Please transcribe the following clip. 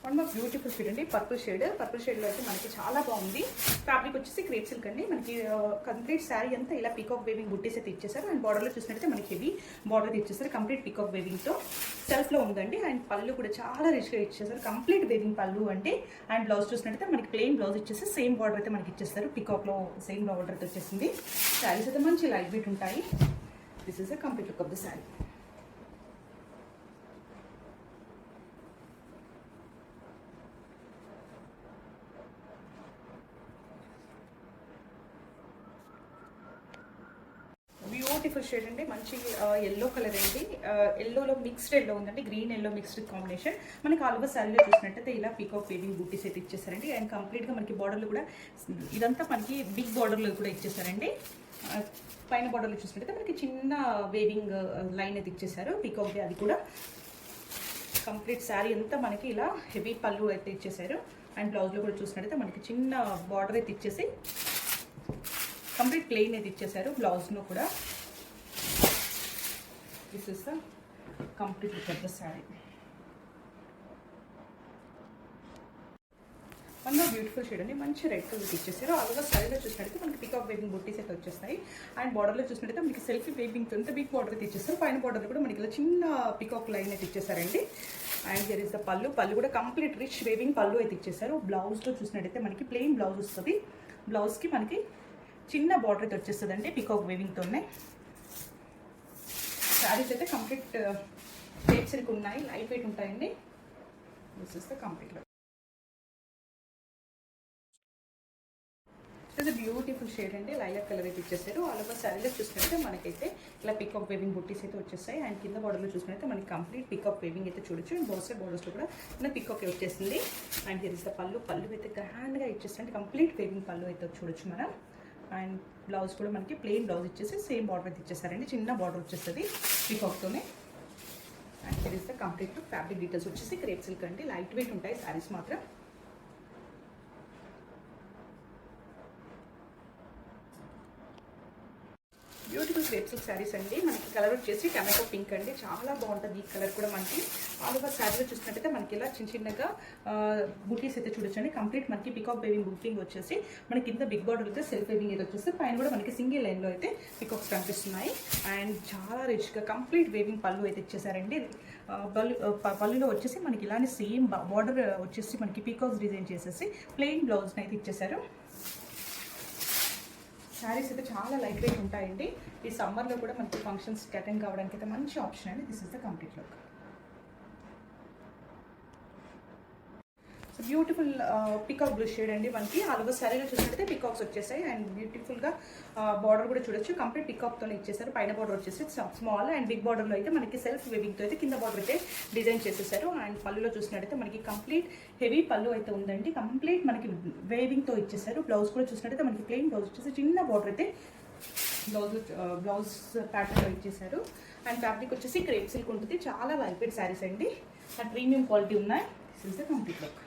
One more beautiful shade అండి, purple షేడ్లో అయితే మనకి చాలా బాగుంది. ఫ్యాబ్రిక్ వచ్చేసి క్రేప్ సిల్క్ అండి. మనకి కంప్లీట్ శారీ అంతా ఇలా పీకాక్ వేవింగ్ బుట్టీస్ అయితే ఇచ్చేసారు. అండ్ బార్డర్లో చూసినట్టయితే మనకి హెవీ బార్డర్ ఇచ్చేసారు. కంప్లీట్ పీకాక్ వేవింగ్తో సెల్ఫ్లో ఉందండి. అండ్ పళ్ళు కూడా చాలా రిచ్గా ఇచ్చేసారు, కంప్లీట్ వేవింగ్ పళ్ళు అంటే. అండ్ బ్లౌజ్ చూసినట్టయితే మనకి ప్లెయిన్ బ్లౌజ్ ఇచ్చేసి సేమ్ బార్డర్ అయితే మనకి ఇచ్చేస్తారు. పీకాక్లో సేమ్ బార్డర్ అయితే వచ్చేసింది. శారీస్ అయితే మంచి లైట్ వెయిట్ ఉంటాయి. This is the complete look of the sari. Beautiful shade అండి, మంచి ఎల్లో కలర్ అండి. ఎల్లోలో మిక్స్డ్ ఎల్లో ఉందండి, గ్రీన్ ఎల్లో మిక్స్డ్ కాంబినేషన్. మనకి ఆల్ ఓవర్ శారీలో చూసినట్టయితే ఇలా పీకాక్ వేవింగ్ బూటీస్ అయితే ఇచ్చేసారండి. అండ్ కంప్లీట్గా మనకి బార్డర్లు కూడా ఇదంతా మనకి బిగ్ బార్డర్లో కూడా ఇచ్చేసారండి. పైన బార్డర్లో చూసినట్టయితే మనకి చిన్న వేవింగ్ లైన్ అయితే ఇచ్చేసారు పీకాక్. అది కూడా కంప్లీట్ శారీ అంతా మనకి ఇలా హెవీ పళ్ళు అయితే ఇచ్చేసారు. అండ్ బ్లౌజ్లో కూడా చూసినట్టయితే మనకి చిన్న బార్డర్ అయితే ఇచ్చేసి కంప్లీట్ ప్లెయిన్ అయితే ఇచ్చేసారు బ్లౌజ్లో కూడా. This is the complete look of the sari. One beautiful shade అండి, మంచి రెడ్ కలర్ ఇచ్చేసారు. అలాగే శారీలో చూసినట్టయితే మనకి పీకాక్ వేవింగ్ బుట్టీస్ అయితే వచ్చేస్తాయి. అండ్ బార్డర్లో చూసినట్టయితే మనకి సెల్ఫీ వేవింగ్ ఎంత బిగ్ బార్డర్ అయితే ఇచ్చేస్తారు. పైన బార్డర్ కూడా మనకి ఇలా చిన్న పీకాక్ లైన్ అయితే ఇచ్చేసారండి. అండ్ దర్ ఇస్ ద పళ్ళు కూడా కంప్లీట్ రిచ్ వేవింగ్ పళ్ళు అయితే ఇచ్చేసారు. బ్లౌజ్లో చూసినట్టయితే మనకి ప్లెయిన్ బ్లౌజ్ వస్తుంది. బ్లౌజ్కి మనకి చిన్న బార్డర్ అయితే వచ్చేస్తుంది అండి పీకాక్ వేవింగ్తోనే. శారీస్ అయితే కంప్లీట్ క్రేప్ సిల్క్ ఉన్నాయి, లైట్ వెయిట్ ఉంటాయండి. This is the complete look. ఇది బ్యూటిఫుల్ షేడ్ అండి, లైలాక్ కలర్ అయితే ఇచ్చేసారు. ఆల్ ఓవర్ శారీలో చూసినట్టే మనకైతే ఇలా పికాక్ వేవింగ్ బుట్టీస్ అయితే వచ్చేస్తాయి. అండ్ కింద బార్డర్లో చూసినట్టే మనకి కంప్లీట్ పికాక్ వేవింగ్ అయితే చూడొచ్చు. అండ్ బోర్డర్స్లో కూడా మన పికాక్ వచ్చేసింది. అండ్ దిస్ ద పళ్ళు అయితే గ్రాండ్గా ఇచ్చేస్తుంది. కంప్లీట్ వేవింగ్ పళ్ళు అయితే చూడొచ్చు మనం. అండ్ బ్లౌజ్ కూడా మనకి ప్లెయిన్ బ్లౌజ్ ఇచ్చేసి సేమ్ బార్డర్ అయితే ఇచ్చేసారండి, చిన్న బార్డర్ వచ్చేస్తుంది పీకాక్తోనే. And this the complete fabric details వచ్చేసి క్రేప్ సిల్క్ అండి, లైట్ వెయిట్ ఉంటాయి శారీస్ మాత్రం. బ్యూటిఫుల్ క్రేప్ సిల్క్ శారీస్ అండి. మనకి కలర్ వచ్చేసి టమాటో పింక్ అండి, చాలా బాగుంటుంది ఈ కలర్ కూడా. మనకి ఆల్ ఓవర్ శారీలో చూసినట్టయితే మనకి ఇలా చిన్నగా బుటీస్ అయితే చూడొచ్చండి. కంప్లీట్ మనకి పికాక్ వేవింగ్ బుకింగ్ వచ్చేసి మనకి కింద బిగ్ బార్డర్ అయితే సెల్ఫ్ వేవింగ్ అయితే వచ్చేసి పైన కూడా మనకి సింగిల్ లైన్లో అయితే పికాక్స్ కనిపిస్తున్నాయి. అండ్ చాలా రిచ్గా కంప్లీట్ వేవింగ్ పళ్ళు అయితే ఇచ్చేసారండి. పళ్ళులో వచ్చేసి మనకి ఇలానే సేమ్ బార్డర్ వచ్చేసి మనకి పీకాక్స్ డిజైన్ చేసేసి ప్లెయిన్ బ్లౌజ్ని అయితే ఇచ్చేసారు. శారీస్ అయితే చాలా లైట్ వెయిట్ ఉంటాయండి. ఈ సమ్మర్లో కూడా మనకి ఫంక్షన్స్కి అటెండ్ కావడానికి అయితే మంచి ఆప్షన్ అండి. This is the complete look. So beautiful peacock blue shade అండి. మనకి ఆల్ ఓవర్ శారీలో చూసినట్టయితే పికాక్స్ వచ్చేసాయి. అండ్ బ్యూటిఫుల్గా బార్డర్ కూడా చూడొచ్చు, కంప్లీట్ పికాక్తోనే ఇచ్చేసారు. పైన బార్డర్ వచ్చేసి స్మాల్ అండ్ బిగ్ బార్డర్లో అయితే మనకి సెల్ఫ్ వేవింగ్తో అయితే కింద బార్డర్ అయితే డిజైన్ చేసేసారు. అండ్ పళ్ళులో చూసినట్టయితే మనకి కంప్లీట్ హెవీ పళ్ళు అయితే ఉందండి, కంప్లీట్ మనకి వేవింగ్తో ఇచ్చేసారు. బ్లౌజ్ కూడా చూసినట్టయితే మనకి ప్లెయిన్ బ్లౌజ్ వచ్చేసి చిన్న బార్డర్ అయితే బ్లౌజ్ ప్యాటర్న్లో ఇచ్చేసారు. అండ్ ఫ్యాబ్రిక్ వచ్చేసి క్రేప్ సిల్క్ ఉంటుంది, చాలా లైట్ వెయిట్ శారీస్ అండి. అండ్ ప్రీమియం క్వాలిటీ ఉన్నాయి. This is the complete look.